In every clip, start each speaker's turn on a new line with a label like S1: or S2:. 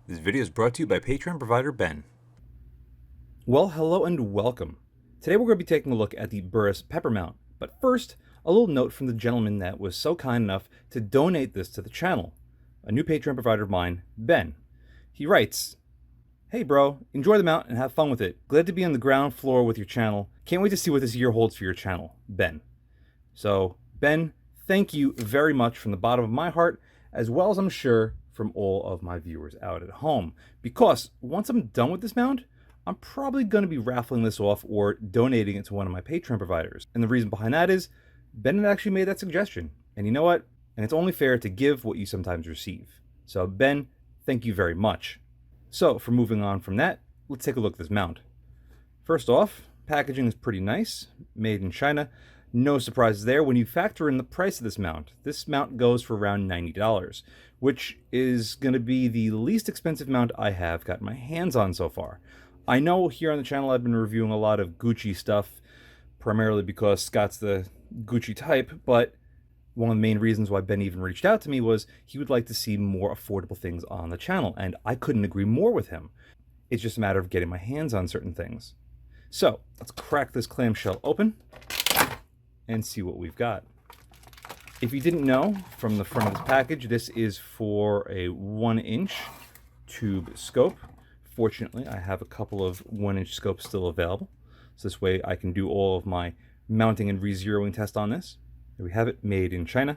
S1: This video is brought to you by Patreon provider Ben.
S2: Well, hello and welcome. Today we're going to be taking a look at the BURRIS P.E.P.R mount, but first, a little note from the gentleman that was so kind enough to donate this to the channel, a new Patreon provider of mine, Ben. He writes, "Hey bro, enjoy the mount and have fun with it. Glad to be on the ground floor with your channel. Can't wait to see what this year holds for your channel, Ben." So, Ben, thank you very much from the bottom of my heart, as well as I'm sure from all of my viewers out at home, because once I'm done with this mount, I'm probably going to be raffling this off or donating it to one of my Patreon providers. And the reason behind that is Ben had actually made that suggestion. And you know what? And it's only fair to give what you sometimes receive. So Ben, thank you very much. So for moving on from that, let's take a look at this mount. First off, packaging is pretty nice, made in China. No surprises there when you factor in the price of this mount. This mount goes for around $90, which is going to be the least expensive mount I have gotten my hands on so far. I know here on the channel I've been reviewing a lot of Gucci stuff, primarily because Scott's the Gucci type, but one of the main reasons why Ben even reached out to me was he would like to see more affordable things on the channel, and I couldn't agree more with him. It's just a matter of getting my hands on certain things. So let's crack this clamshell open and see what we've got. If you didn't know, from the front of this package, this is for a 1-inch tube scope. Fortunately, I have a couple of 1-inch scopes still available, so this way I can do all of my mounting and re-zeroing tests on this. There we have it, made in China.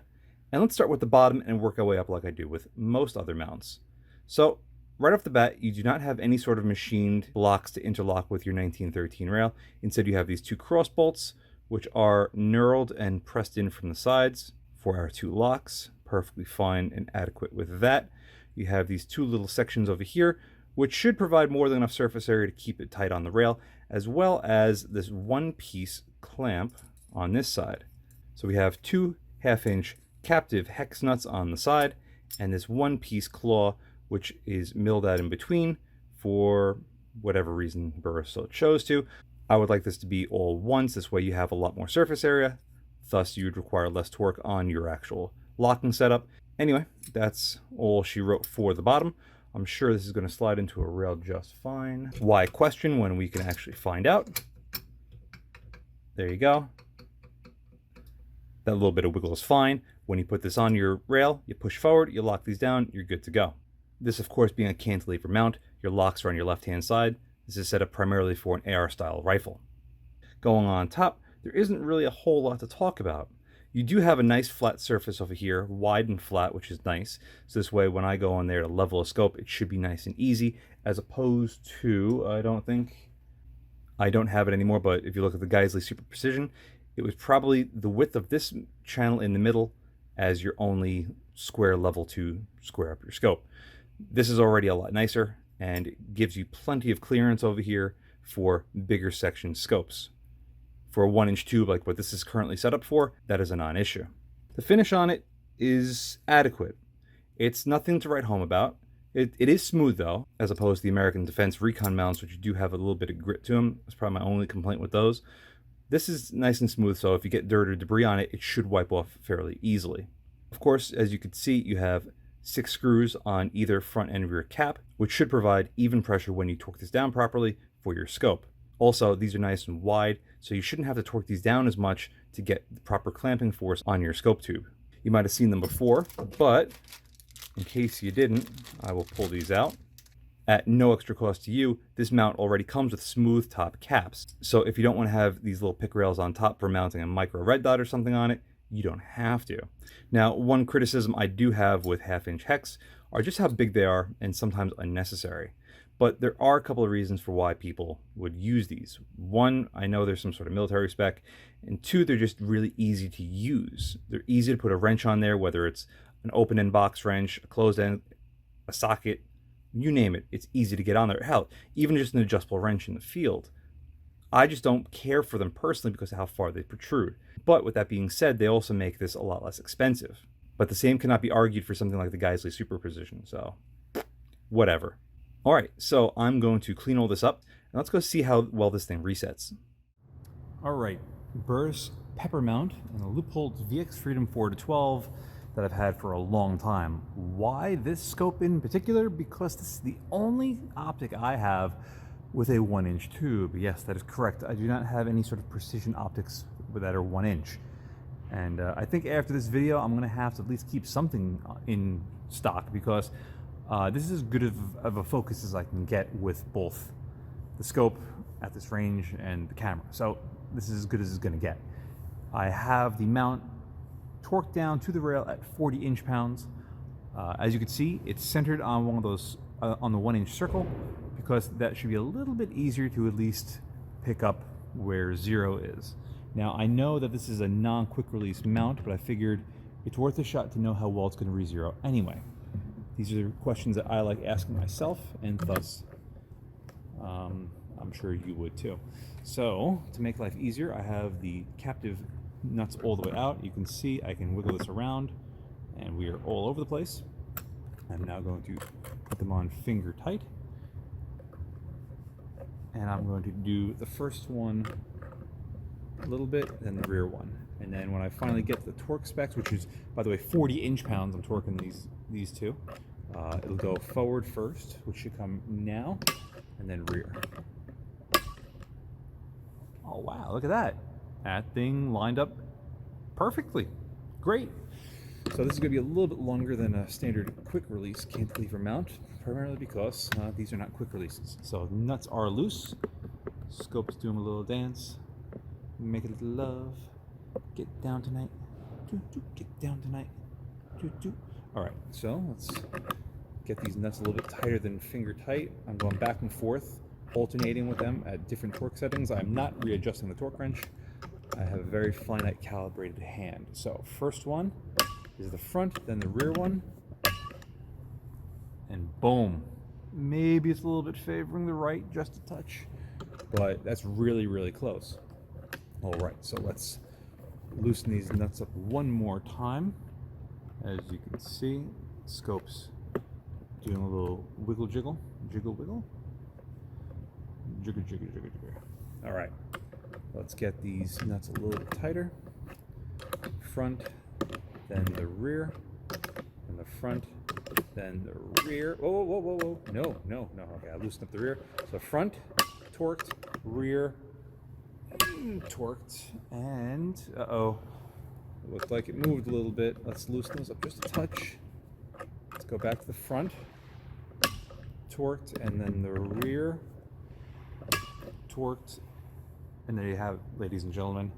S2: And let's start with the bottom and work our way up like I do with most other mounts. So right off the bat, you do not have any sort of machined blocks to interlock with your 1913 rail. Instead, you have these two cross bolts, which are knurled and pressed in from the sides for our two locks. Perfectly fine and adequate with that. You have these two little sections over here, which should provide more than enough surface area to keep it tight on the rail, as well as this one-piece clamp on this side. So we have two 1/2-inch captive hex nuts on the side, and this one-piece claw, which is milled out in between for whatever reason Burris so chose to. I would like this to be all once. This way you have a lot more surface area. Thus, you'd require less torque on your actual locking setup. Anyway, that's all she wrote for the bottom. I'm sure this is going to slide into a rail just fine. Why question when we can actually find out? There you go. That little bit of wiggle is fine. When you put this on your rail, you push forward, you lock these down, you're good to go. This, of course, being a cantilever mount, your locks are on your left-hand side. This is set up primarily for an AR-style rifle. Going on top, there isn't really a whole lot to talk about. You do have a nice flat surface over here, wide and flat, which is nice. So this way, when I go on there to level a scope, it should be nice and easy, as opposed to, I don't have it anymore, but if you look at the Geisley Super Precision, it was probably the width of this channel in the middle as your only square level to square up your scope. This is already a lot nicer and gives you plenty of clearance over here for bigger section scopes. For a 1-inch tube like what this is currently set up for, that is a non-issue. The finish on it is adequate. It's nothing to write home about. It is smooth though, as opposed to the American Defense Recon mounts, which do have a little bit of grit to them. That's probably my only complaint with those. This is nice and smooth, so if you get dirt or debris on it, it should wipe off fairly easily. Of course, as you can see, you have 6 screws on either front and rear cap, which should provide even pressure when you torque this down properly for your scope. Also, these are nice and wide, so you shouldn't have to torque these down as much to get the proper clamping force on your scope tube. You might have seen them before, but in case you didn't, I will pull these out. At no extra cost to you, this mount already comes with smooth top caps. So if you don't want to have these little pick rails on top for mounting a micro red dot or something on it, you don't have to. Now, one criticism I do have with 1/2-inch hex are just how big they are and sometimes unnecessary. But there are a couple of reasons for why people would use these. One, I know there's some sort of military spec, and two, they're just really easy to use. They're easy to put a wrench on there, whether it's an open-end box wrench, a closed-end, a socket, you name it, it's easy to get on there. Hell, even just an adjustable wrench in the field. I just don't care for them personally because of how far they protrude. But with that being said, they also make this a lot less expensive. But the same cannot be argued for something like the Geisley Super Precision, so whatever. All right, so I'm going to clean all this up, and let's go see how well this thing resets. All right, Burris P.E.P.R mount and a Leupold VX Freedom 4-12. that I've had for a long time. Why this scope in particular? Because this is the only optic I have with a 1-inch tube. Yes, that is correct. I do not have any sort of precision optics that are 1 inch. And I think after this video, I'm going to have to at least keep something in stock, because this is as good of a focus as I can get with both the scope at this range and the camera. So this is as good as it's going to get. I have the mount torqued down to the rail at 40 inch-pounds. As you can see, it's centered on one of those on the 1-inch circle, because that should be a little bit easier to at least pick up where 0 is. Now, I know that this is a non-quick release mount, but I figured it's worth a shot to know how well it's going to re-zero anyway. These are questions that I like asking myself, and thus I'm sure you would too. So, to make life easier, I have the captive nuts all the way out. You can see I can wiggle this around, and we are all over the place. I'm now going to put them on finger tight, and I'm going to do the first one a little bit, then the rear one. And then when I finally get the torque specs, which is, by the way, 40 inch-pounds, I'm torquing these two. It'll go forward first, which should come now, and then rear. Oh wow, look at that. That thing lined up perfectly. Great. So this is going to be a little bit longer than a standard quick release cantilever mount, primarily because these are not quick releases. So nuts are loose. Scope's doing a little dance. Make a little love. Get down tonight. Get down tonight. All right, so let's get these nuts a little bit tighter than finger tight. I'm going back and forth, alternating with them at different torque settings. I'm not readjusting the torque wrench. I have a very finite calibrated hand. So first one is the front, then the rear one, and boom. Maybe it's a little bit favoring the right, just a touch, but that's really, really close. All right, so let's loosen these nuts up one more time. As you can see, scope's doing a little wiggle jiggle, jiggle wiggle, jiggle jiggle jiggle jiggle. All right, let's get these nuts a little bit tighter. Front, then the rear, and the front, then the rear. Whoa, whoa, whoa, whoa! No. Okay, I loosened up the rear. So front, torqued, rear, torqued, and it looked like it moved a little bit. Let's loosen those up just a touch. Let's go back to the front, torqued, and then the rear, torqued, and there you have it, ladies and gentlemen.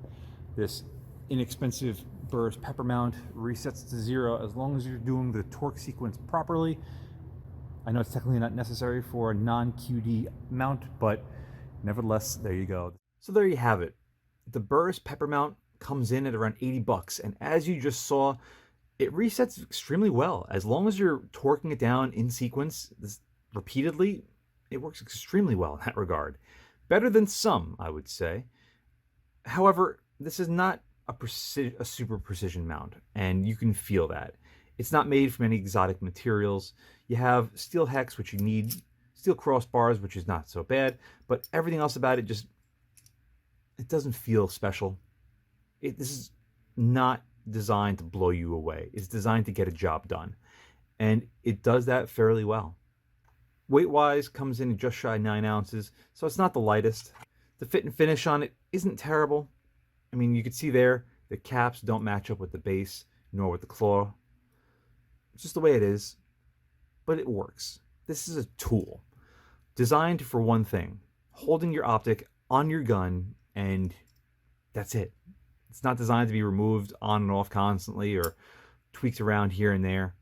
S2: This inexpensive BURRIS P.E.P.R mount resets to 0 as long as you're doing the torque sequence properly. I know it's technically not necessary for a non-QD mount, but nevertheless, there you go. So there you have it. The BURRIS P.E.P.R mount comes in at around 80 bucks, and as you just saw, it resets extremely well. As long as you're torquing it down in sequence repeatedly, it works extremely well in that regard. Better than some, I would say. However, this is not a super precision mount, and you can feel that. It's not made from any exotic materials. You have steel hex, which you need, steel crossbars, which is not so bad, but everything else about it it doesn't feel special. This is not designed to blow you away. It's designed to get a job done, and it does that fairly well. Weight-wise, comes in at just shy of 9 ounces, so it's not the lightest. The fit and finish on it isn't terrible. I mean, you can see there, the caps don't match up with the base, nor with the claw. It's just the way it is, but it works. This is a tool designed for one thing: holding your optic on your gun, and that's it. It's not designed to be removed on and off constantly or tweaked around here and there.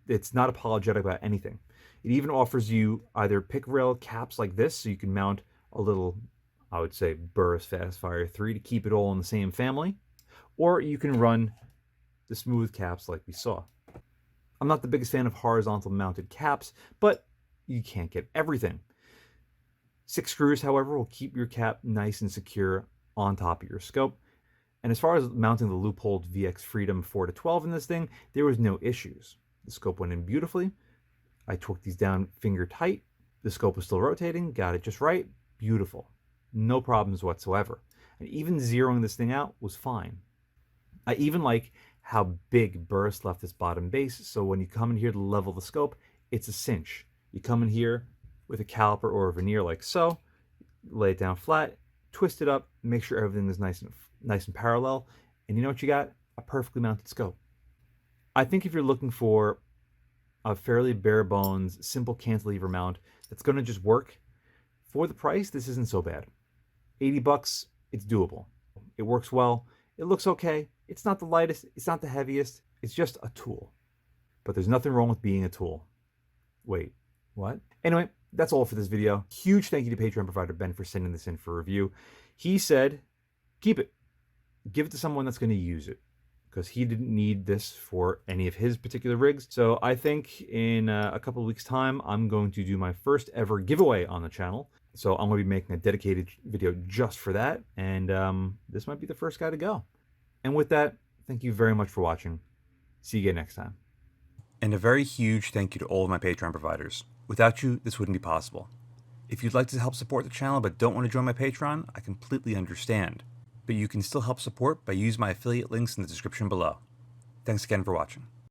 S2: It's not apologetic about anything. It even offers you either pick rail caps like this, so you can mount a little, I would say, BURRIS Fastfire 3 to keep it all in the same family, or you can run the smooth caps like we saw. I'm not the biggest fan of horizontal mounted caps, but you can't get everything. 6 screws, however, will keep your cap nice and secure on top of your scope. And as far as mounting the loopholed VX Freedom 4-12 in this thing, there was no issues. The scope went in beautifully. I torqued these down finger tight. The scope was still rotating, got it just right. Beautiful. No problems whatsoever. And even zeroing this thing out was fine. I even like how big Burris left this bottom base. So when you come in here to level the scope, it's a cinch. You come in here with a caliper or a veneer like so, lay it down flat, twist it up, make sure everything is nice and parallel, and you know what you got? A perfectly mounted scope. I think if you're looking for a fairly bare bones, simple cantilever mount that's going to just work for the price, this isn't so bad. 80 bucks, it's doable. It works well. It looks okay. It's not the lightest, it's not the heaviest. It's just a tool. But there's nothing wrong with being a tool. Wait, what? Anyway, that's all for this video. Huge thank you to Patreon provider Ben for sending this in for review. He said, keep it. Give it to someone that's going to use it, because he didn't need this for any of his particular rigs. So I think in a couple of weeks' time, I'm going to do my first ever giveaway on the channel. So I'm going to be making a dedicated video just for that, and this might be the first guy to go. And with that, thank you very much for watching. See you again next time.
S1: And a very huge thank you to all of my Patreon providers. Without you, this wouldn't be possible. If you'd like to help support the channel but don't want to join my Patreon, I completely understand. But you can still help support by using my affiliate links in the description below. Thanks again for watching.